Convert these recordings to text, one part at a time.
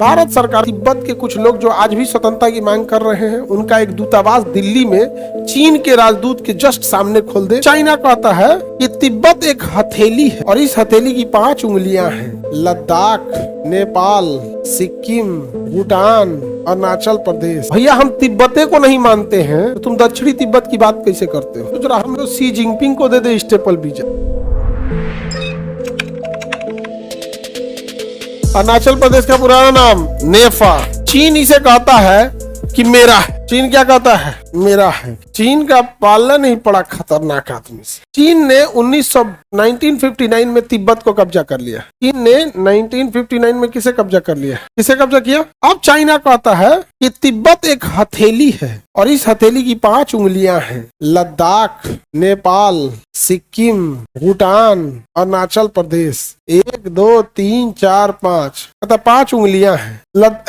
भारत सरकार तिब्बत के कुछ लोग जो आज भी स्वतंत्रता की मांग कर रहे हैं, उनका एक दूतावास दिल्ली में चीन के राजदूत के जस्ट सामने खोल दे। चाइना कहता है कि तिब्बत एक हथेली है और इस हथेली की 5 उंगलियां हैं। लद्दाख, नेपाल, सिक्किम, भूटान, अरुणाचल प्रदेश। भैया हम तिब्बते को नहीं मानते हैं तो तुम दक्षिणी तिब्बत की बात कैसे करते हो? तो जरा हम लोग शी जिनपिंग को दे दे स्टेपल वीजा। अरुणाचल प्रदेश का पुराना नाम नेफा। चीन इसे कहता है कि मेरा है। चीन क्या कहता है? मेरा है। चीन का पालना नहीं पड़ा खतरनाक आदमी से। चीन ने 1959 में तिब्बत को कब्जा कर लिया। चीन ने 1959 में किसे कब्जा कर लिया? किसे कब्जा किया? अब चाइना कहता है कि तिब्बत एक हथेली है और इस हथेली की 5 उंगलियां हैं। लद्दाख, नेपाल, सिक्किम, भूटान, अरुणाचल प्रदेश। 1 2 3 4 5 मतलब 5 उंगलियां हैं।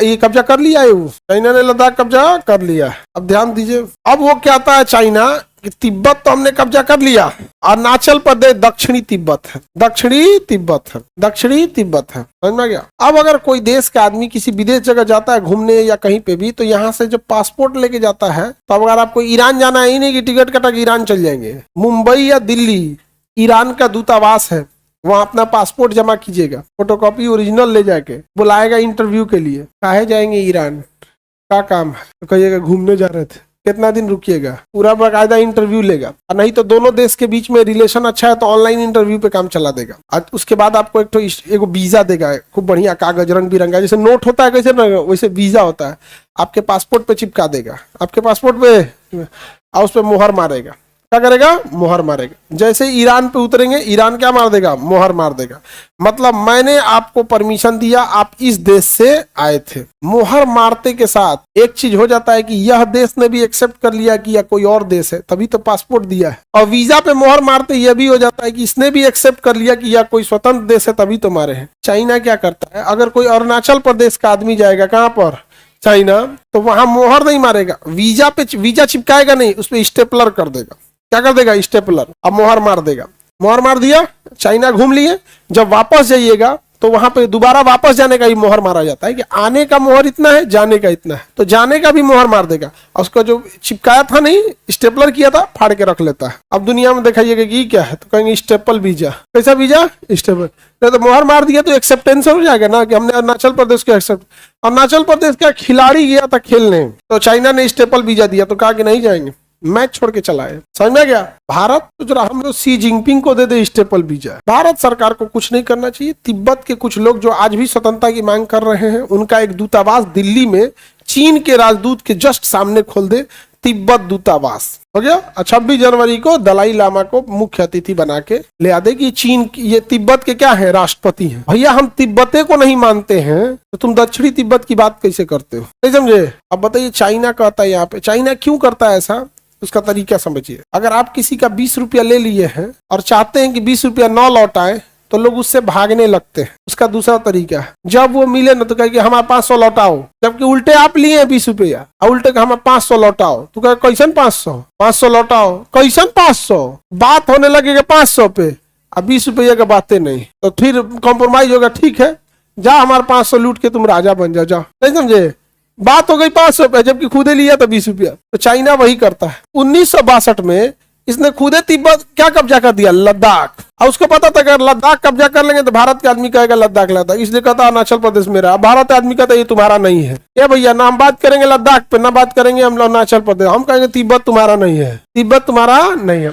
ये कब्जा कर लिया है। चाइना ने लद्दाख कब्जा कर लिया। अब ध्यान दीजिए, अब वो कहता है चाइना कि तिब्बत तो हमने कब्जा कर लिया, अरुणाचल प्रदेश दक्षिणी तिब्बत है। दक्षिणी तिब्बत है। दक्षिणी तिब्बत है। समझ में गया? अब अगर कोई देश का आदमी किसी विदेश जगह जाता है घूमने या कहीं पे भी, तो यहाँ से जब पासपोर्ट लेके जाता है, तो अब अगर आपको ईरान जाना है, ही नहीं कि टिकट कटा के ईरान चल जाएंगे। मुंबई या दिल्ली ईरान का दूतावास है, वहां अपना पासपोर्ट जमा कीजिएगा, फोटोकॉपी ओरिजिनल ले जाके बुलाएगा इंटरव्यू के लिए। काहे जाएंगे ईरान? क्या काम है? तो कहिएगा घूमने जा रहे थे। कितना दिन रुकिएगा? पूरा बाकायदा इंटरव्यू लेगा। और नहीं तो दोनों देश के बीच में रिलेशन अच्छा है तो ऑनलाइन इंटरव्यू पे काम चला देगा। और उसके बाद आपको एक वीजा देगा, खूब बढ़िया कागज रंग बिरंगा, जैसे नोट होता है कैसे ना वैसे वीजा होता है, आपके पासपोर्ट पे चिपका देगा। आपके पासपोर्ट पे और उस पर मोहर मारेगा। क्या करेगा? मोहर मारेगा। जैसे ईरान पे उतरेंगे, ईरान क्या मार देगा? मोहर मार देगा। मतलब मैंने आपको परमिशन दिया, आप इस देश से आए थे। मोहर मारते के साथ एक चीज हो जाता है कि यह देश ने भी एक्सेप्ट कर लिया कि यह कोई और देश है, तभी तो पासपोर्ट दिया है। और वीजा पे मोहर मारते यह भी हो जाता है कि इसने भी एक्सेप्ट कर लिया कि यह कोई स्वतंत्र देश है, तभी तो मारे हैं। चाइना क्या करता है? अगर कोई अरुणाचल प्रदेश का आदमी जाएगा कहाँ पर? चाइना, तो वहां मोहर नहीं मारेगा, वीजा पे वीजा चिपकाएगा नहीं, उस पर स्टेपलर कर देगा। क्या कर देगा? स्टेपलर। अब मोहर मार देगा। मोहर मार दिया, चाइना घूम लिए। जब वापस जाइएगा तो वहां पे दोबारा वापस जाने का भी मोहर मारा जाता है कि आने का मोहर इतना है, जाने का इतना है, तो जाने का भी मोहर मार देगा। और उसका जो चिपकाया था नहीं, स्टेपलर किया था, फाड़ के रख लेता है। अब दुनिया में दिखाइएगा कि क्या है, तो कहेंगे स्टेपल वीजा। कैसा वीजा? स्टेपल। तो मोहर मार दिया तो एक्सेप्टेंस हो जाएगा ना कि हमने अरुणाचल प्रदेश को एक्सेप्ट। अरुणाचल प्रदेश का खिलाड़ी गया था खेलने, तो चाइना ने स्टेपल वीजा दिया, तो कहा कि नहीं जाएंगे, मैच छोड़ के चला है। समझ में गया? भारत तो जरा हम लोग शी जिनपिंग को दे दे स्टेपल वीजा। भारत सरकार को कुछ नहीं करना चाहिए। तिब्बत के कुछ लोग जो आज भी स्वतंत्रता की मांग कर रहे हैं, उनका एक दूतावास दिल्ली में चीन के राजदूत के जस्ट सामने खोल दे। तिब्बत दूतावास हो गया। 26 जनवरी को दलाई लामा को मुख्य अतिथि बना के ले आदे कि चीन ये तिब्बत के क्या है? राष्ट्रपति हैं। भैया हम तिब्बते को नहीं मानते हैं तो तुम दक्षिणी तिब्बत की बात कैसे करते हो? नहीं समझे? अब बताइए, चाइना कहता है यहाँ पे, चाइना क्यों करता है ऐसा, उसका तरीका समझिए। अगर आप किसी का 20 रुपया ले लिए हैं और चाहते हैं कि 20 रुपया न लौटाए, तो लोग उससे भागने लगते हैं। उसका दूसरा तरीका है, जब वो मिले ना तो कहे कि हमारा 500 लौटाओ, जबकि उल्टे आप लिए हैं 20 रुपया और उल्टे का हमारा 500 लौटाओ, तो कहे कैसन 500 लौटाओ, कैसन 500? बात होने लगेगा 500 पे, अब 20 रुपया का बातें नहीं, तो फिर कॉम्प्रोमाइज होगा। ठीक है, जा हमारे 500 लूट के तुम राजा बन जाओ। नहीं समझे? बात हो गई 500 रुपया, जबकि खुदे लिया था 20 रुपया। तो चाइना वही करता है। 1962 में इसने खुदे तिब्बत क्या कब्जा कर दिया? लद्दाख। और उसको पता था अगर लद्दाख कब्जा कर लेंगे तो भारत के आदमी कहेगा लद्दाख लद्दाख, इसलिए कहता अरुणाचल प्रदेश मेरा। भारत आदमी कहता ये तुम्हारा नहीं है। ये भैया ना हम बात करेंगे लद्दाख पे, ना बात करेंगे हम अरुणाचल प्रदेश, हम कहेंगे तिब्बत तुम्हारा नहीं है, तिब्बत तुम्हारा नहीं है।